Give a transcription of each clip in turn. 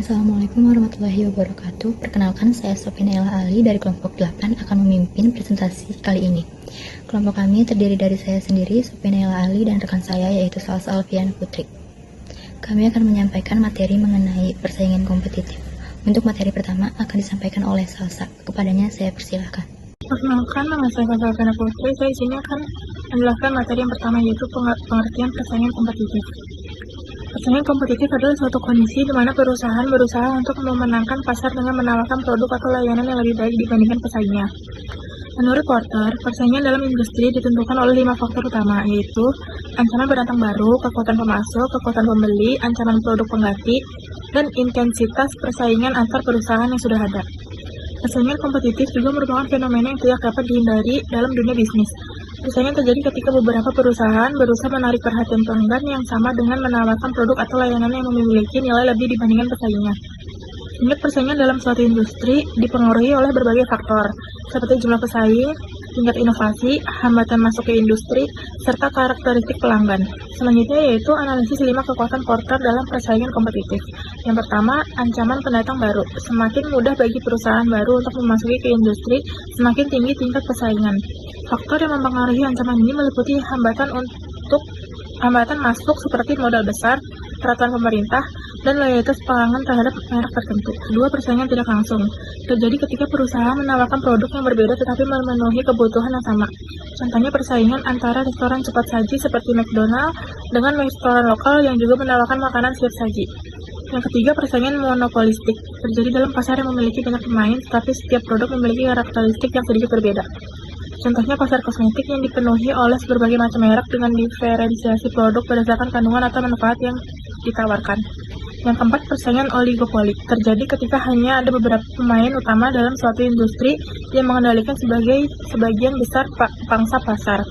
Assalamualaikum warahmatullahi wabarakatuh. Perkenalkan, saya Sofiana Ali dari kelompok 8 akan memimpin presentasi kali ini. Kelompok kami terdiri dari saya sendiri, Sofiana Ali, dan rekan saya yaitu Salsa Alfiana Putri. Kami akan menyampaikan materi mengenai persaingan kompetitif. Untuk materi pertama akan disampaikan oleh Salsa. Kepadanya saya persilahkan. Perkenalkan, nama saya Salsa Alfiana Putri. Saya di sini akan menjelaskan materi yang pertama, yaitu pengertian persaingan kompetitif. Persaingan kompetitif adalah suatu kondisi di mana perusahaan berusaha untuk memenangkan pasar dengan menawarkan produk atau layanan yang lebih baik dibandingkan pesaingnya. Menurut Porter, persaingan dalam industri ditentukan oleh 5 faktor utama, yaitu ancaman pendatang baru, kekuatan pemasok, kekuatan pembeli, ancaman produk pengganti, dan intensitas persaingan antar perusahaan yang sudah ada. Persaingan kompetitif juga merupakan fenomena yang tidak dapat dihindari dalam dunia bisnis. Persaingan terjadi ketika beberapa perusahaan berusaha menarik perhatian pelanggan yang sama dengan menawarkan produk atau layanan yang memiliki nilai lebih dibandingkan pesaingnya. Tingkat persaingan dalam suatu industri dipengaruhi oleh berbagai faktor, seperti jumlah pesaing, tingkat inovasi, hambatan masuk ke industri, serta karakteristik pelanggan. Selanjutnya yaitu analisis 5 kekuatan Porter dalam persaingan kompetitif. Yang pertama, ancaman pendatang baru. Semakin mudah bagi perusahaan baru untuk memasuki ke industri, semakin tinggi tingkat persaingan. Faktor yang mempengaruhi ancaman ini meliputi hambatan masuk seperti modal besar, peraturan pemerintah, dan loyalitas pelanggan terhadap merek tertentu. Kedua, persaingan tidak langsung. Terjadi ketika perusahaan menawarkan produk yang berbeda tetapi memenuhi kebutuhan yang sama. Contohnya persaingan antara restoran cepat saji seperti McDonald dengan restoran lokal yang juga menawarkan makanan siap saji. Yang ketiga, persaingan monopolistik. Terjadi dalam pasar yang memiliki banyak pemain, tetapi setiap produk memiliki karakteristik yang sedikit berbeda. Contohnya pasar kosmetik yang dipenuhi oleh berbagai macam merek dengan diferensiasi produk berdasarkan kandungan atau manfaat yang ditawarkan. Yang keempat, persaingan oligopoli. Terjadi ketika hanya ada beberapa pemain utama dalam suatu industri yang mengendalikan sebagian besar pangsa pasar.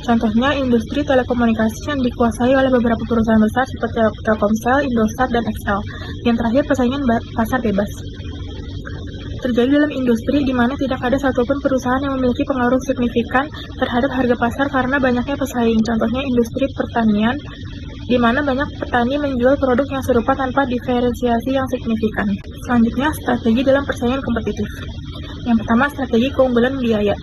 Contohnya industri telekomunikasi yang dikuasai oleh beberapa perusahaan besar seperti Telkomsel, Indosat, dan XL. Yang terakhir, persaingan pasar bebas. Terjadi dalam industri di mana tidak ada satupun perusahaan yang memiliki pengaruh signifikan terhadap harga pasar karena banyaknya pesaing. Contohnya industri pertanian, di mana banyak petani menjual produk yang serupa tanpa diferensiasi yang signifikan. Selanjutnya, strategi dalam persaingan kompetitif. Yang pertama, strategi keunggulan biaya.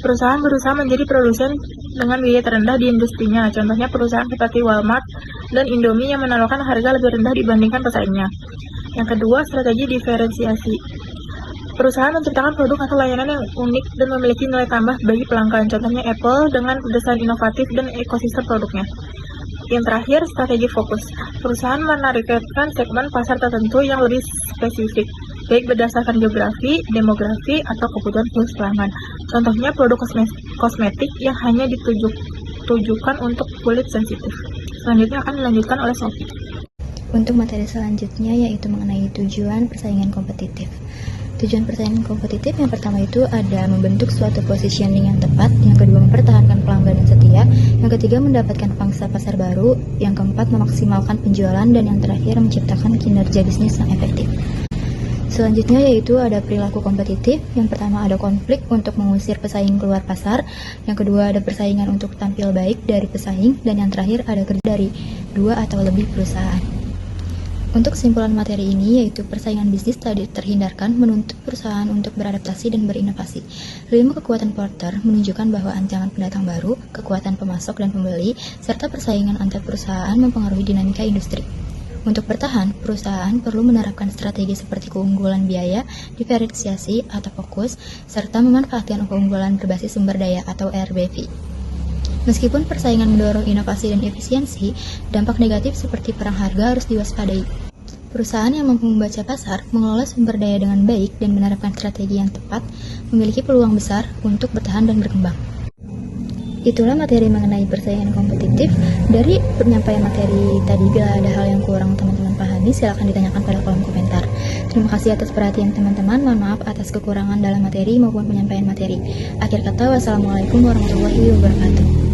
Perusahaan berusaha menjadi produsen dengan biaya terendah di industrinya. Contohnya perusahaan seperti Walmart dan Indomie yang menawarkan harga lebih rendah dibandingkan pesaingnya. Yang kedua, strategi diferensiasi. Perusahaan menciptakan produk atau layanan yang unik dan memiliki nilai tambah bagi pelanggan. Contohnya Apple dengan desain inovatif dan ekosistem produknya. Yang terakhir, strategi fokus. Perusahaan menargetkan segmen pasar tertentu yang lebih spesifik, baik berdasarkan geografi, demografi, atau kebutuhan khusus pelanggan. Contohnya produk kosmetik yang hanya ditujukan untuk kulit sensitif. Selanjutnya akan dilanjutkan oleh Sophie. Untuk materi selanjutnya yaitu mengenai tujuan persaingan kompetitif. Tujuan persaingan kompetitif yang pertama itu ada membentuk suatu positioning yang tepat, yang kedua mempertahankan pelanggan yang setia, yang ketiga mendapatkan pangsa pasar baru, yang keempat memaksimalkan penjualan, dan yang terakhir menciptakan kinerja bisnis yang efektif. Selanjutnya yaitu ada perilaku kompetitif. Yang pertama ada konflik untuk mengusir pesaing keluar pasar, yang kedua ada persaingan untuk tampil baik dari pesaing, dan yang terakhir ada kerja dari 2 atau lebih perusahaan. Untuk kesimpulan materi ini yaitu persaingan bisnis tadi terhindarkan menuntut perusahaan untuk beradaptasi dan berinovasi. 5 kekuatan Porter menunjukkan bahwa ancaman pendatang baru, kekuatan pemasok dan pembeli, serta persaingan antar perusahaan mempengaruhi dinamika industri. Untuk bertahan, perusahaan perlu menerapkan strategi seperti keunggulan biaya, diferensiasi atau fokus, serta memanfaatkan keunggulan berbasis sumber daya atau RBV. Meskipun persaingan mendorong inovasi dan efisiensi, dampak negatif seperti perang harga harus diwaspadai. Perusahaan yang mampu membaca pasar, mengelola sumber daya dengan baik, dan menerapkan strategi yang tepat, memiliki peluang besar untuk bertahan dan berkembang. Itulah materi mengenai persaingan kompetitif. Dari penyampaian materi tadi, bila ada hal yang kurang teman-teman pahami, silakan ditanyakan pada kolom komentar. Terima kasih atas perhatian teman-teman. Mohon maaf atas kekurangan dalam materi maupun penyampaian materi. Akhir kata, wassalamualaikum warahmatullahi wabarakatuh.